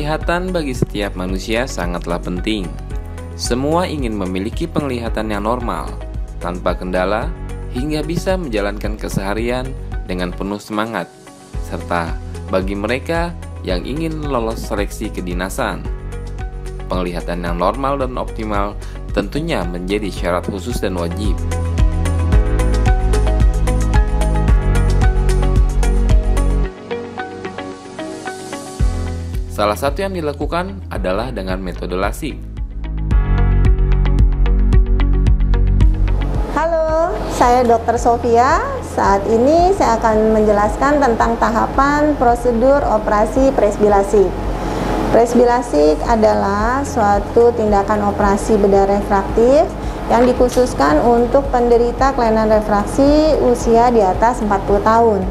Penglihatan bagi setiap manusia sangatlah penting. Semua ingin memiliki penglihatan yang normal, tanpa kendala, hingga bisa menjalankan keseharian dengan penuh semangat, serta bagi mereka yang ingin lolos seleksi kedinasan. Penglihatan yang normal dan optimal tentunya menjadi syarat khusus dan wajib. Salah satu yang dilakukan adalah dengan metode LASIK. Halo, saya Dr. Sofia. Saat ini saya akan menjelaskan tentang tahapan prosedur operasi presbi LASIK. Presbi LASIK adalah suatu tindakan operasi bedah refraktif yang dikhususkan untuk penderita kelainan refraksi usia di atas 40 tahun.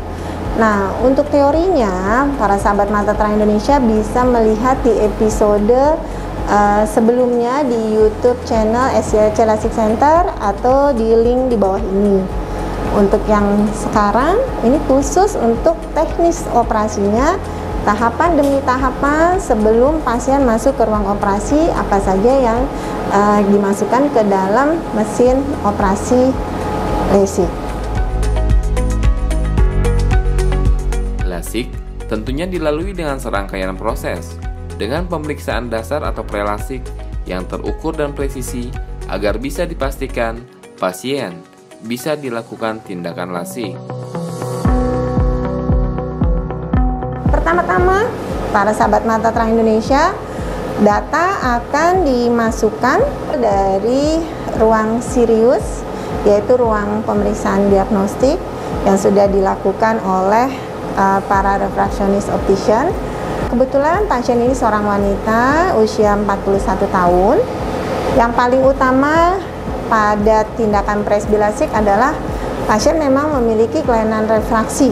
Nah, untuk teorinya, para sahabat mata terang Indonesia bisa melihat di episode sebelumnya di YouTube channel SYC LASIK Center atau di link di bawah ini. Untuk yang sekarang, ini khusus untuk teknis operasinya, tahapan demi tahapan sebelum pasien masuk ke ruang operasi, apa saja yang dimasukkan ke dalam mesin operasi LASIK. LASIK tentunya dilalui dengan serangkaian proses, dengan pemeriksaan dasar atau pre-LASIK yang terukur dan presisi agar bisa dipastikan pasien bisa dilakukan tindakan LASIK. Pertama-tama, para sahabat mata terang Indonesia, data akan dimasukkan dari ruang Sirius, yaitu ruang pemeriksaan diagnostik yang sudah dilakukan oleh para refraksionis optician. Kebetulan pasien ini seorang wanita usia 41 tahun. Yang paling utama pada tindakan presbi LASIK adalah pasien memang memiliki kelainan refraksi,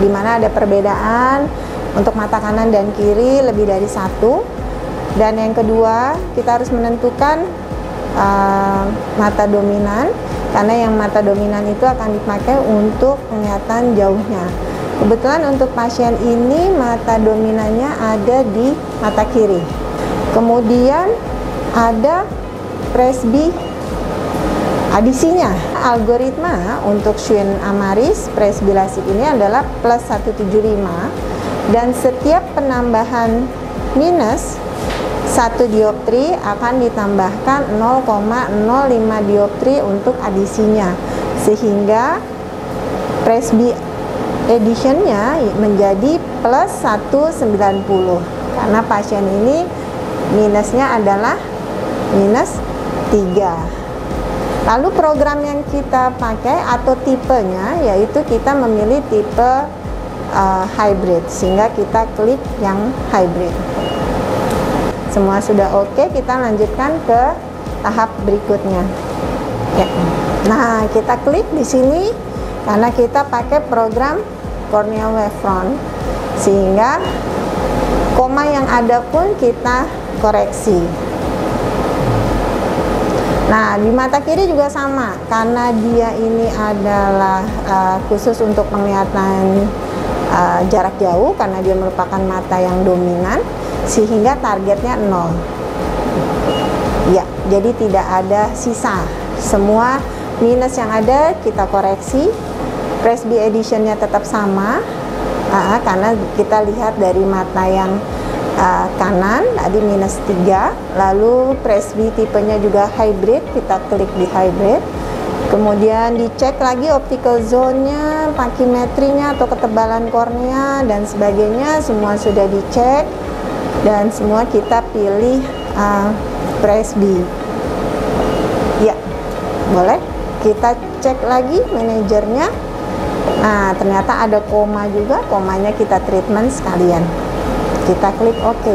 di mana ada perbedaan untuk mata kanan dan kiri lebih dari satu. Dan yang kedua, kita harus menentukan mata dominan, karena yang mata dominan itu akan dipakai untuk penglihatan jauhnya. Kebetulan untuk pasien ini mata dominannya ada di mata kiri. Kemudian ada presbi adisinya. Algoritma untuk Schwinn Amaris presbi LASIK ini adalah plus 175, dan setiap penambahan minus 1 dioptri akan ditambahkan 0,05 dioptri untuk adisinya, sehingga presbi editionnya menjadi plus 190, karena pasien ini minusnya adalah minus 3. Lalu program yang kita pakai atau tipenya, yaitu kita memilih tipe hybrid, sehingga kita klik yang hybrid. Semua sudah oke, kita lanjutkan ke tahap berikutnya. Ya. Nah, kita klik di sini karena kita pakai program corneal wavefront, sehingga koma yang ada pun kita koreksi. Nah, di mata kiri juga sama, karena dia ini adalah khusus untuk penglihatan jarak jauh, karena dia merupakan mata yang dominan, sehingga targetnya 0. Ya, jadi tidak ada sisa. Semua minus yang ada kita koreksi. Presbi editionnya tetap sama, karena kita lihat dari mata yang kanan tadi minus 3. Lalu presbi tipenya juga hybrid, kita klik di hybrid. Kemudian dicek lagi optical zone-nya, pakimetrinya atau ketebalan kornea dan sebagainya, semua sudah dicek dan semua kita pilih presbi. Ya, boleh kita cek lagi manajernya. Nah, ternyata ada koma juga, komanya kita treatment sekalian. Kita klik OK.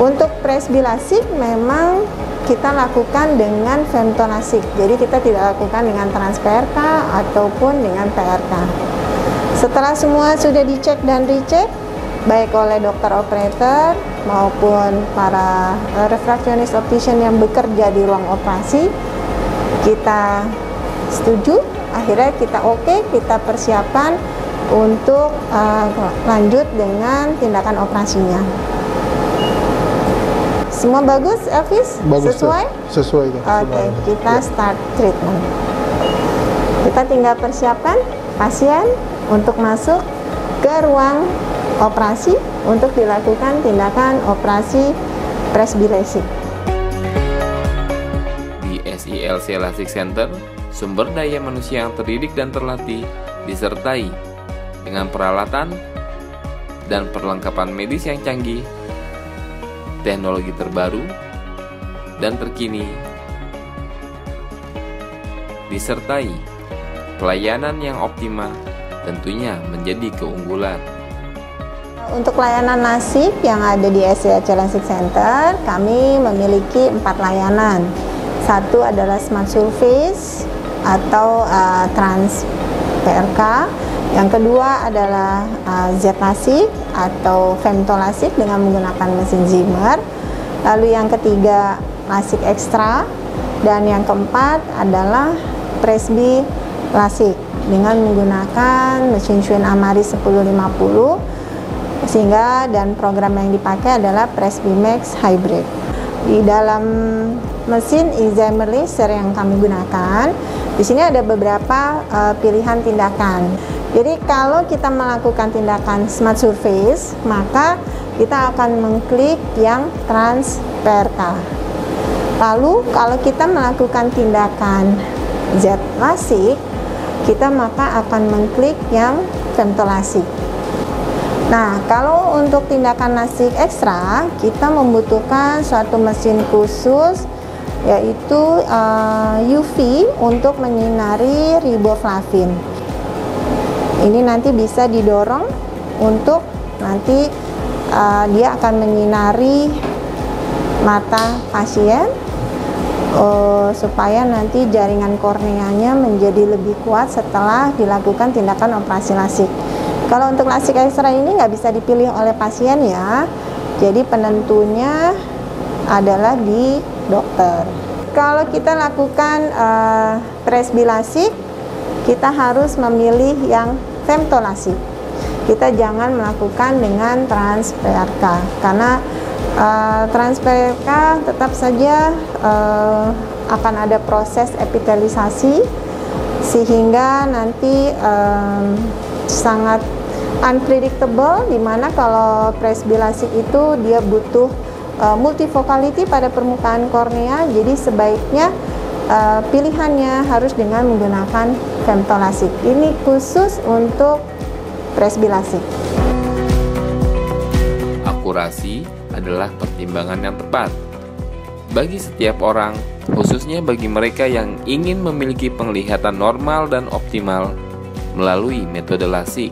Untuk presbi LASIK memang kita lakukan dengan femtolasik, jadi kita tidak lakukan dengan trans PRK ataupun dengan PRK. Setelah semua sudah dicek dan recheck, baik oleh dokter operator maupun para refraksionis optician yang bekerja di ruang operasi, kita setuju. Akhirnya kita oke, kita persiapan untuk lanjut dengan tindakan operasinya. Semua bagus, Elvis? Bagus, sesuai? Sesuai. Oke, kita start treatment. Kita tinggal persiapkan pasien untuk masuk ke ruang operasi untuk dilakukan tindakan operasi presbylasik. Di SILC Lasik Center, sumber daya manusia yang terdidik dan terlatih disertai dengan peralatan dan perlengkapan medis yang canggih, teknologi terbaru dan terkini, disertai pelayanan yang optimal tentunya menjadi keunggulan. Untuk layanan lasik yang ada di SILC Lasik Center, kami memiliki 4 layanan. Satu adalah Smart Surface atau Trans PRK. Yang kedua adalah Z-Lasik atau Femtolasik dengan menggunakan mesin Zimmer. Lalu yang ketiga lasik ekstra, dan yang keempat adalah Presby Lasik dengan menggunakan mesin Schwinn Amari 1050, sehingga dan program yang dipakai adalah Presby Max Hybrid. Di dalam mesin excimer laser yang kami gunakan, di sini ada beberapa pilihan tindakan. Jadi kalau kita melakukan tindakan Smart Surface, maka kita akan mengklik yang Trans PRK. Lalu kalau kita melakukan tindakan Z-Lasik, kita maka akan mengklik yang Femtolasik. Nah, kalau untuk tindakan lasik ekstra, kita membutuhkan suatu mesin khusus, yaitu UV untuk menyinari riboflavin. Ini nanti bisa didorong untuk nanti dia akan menyinari mata pasien supaya nanti jaringan korneanya menjadi lebih kuat setelah dilakukan tindakan operasi lasik. Kalau untuk lasik ekstra ini nggak bisa dipilih oleh pasien ya, jadi penentunya adalah di dokter. Kalau kita lakukan presby lasik, kita harus memilih yang femtolasik. Kita jangan melakukan dengan trans PRK, karena trans PRK tetap saja akan ada proses epitelisasi, sehingga nanti sangat unpredictable, dimana kalau presby lasik itu dia butuh multifokality pada permukaan kornea, jadi sebaiknya pilihannya harus dengan menggunakan femtolasik. Ini khusus untuk presby lasik. Akurasi adalah pertimbangan yang tepat bagi setiap orang, khususnya bagi mereka yang ingin memiliki penglihatan normal dan optimal melalui metode lasik.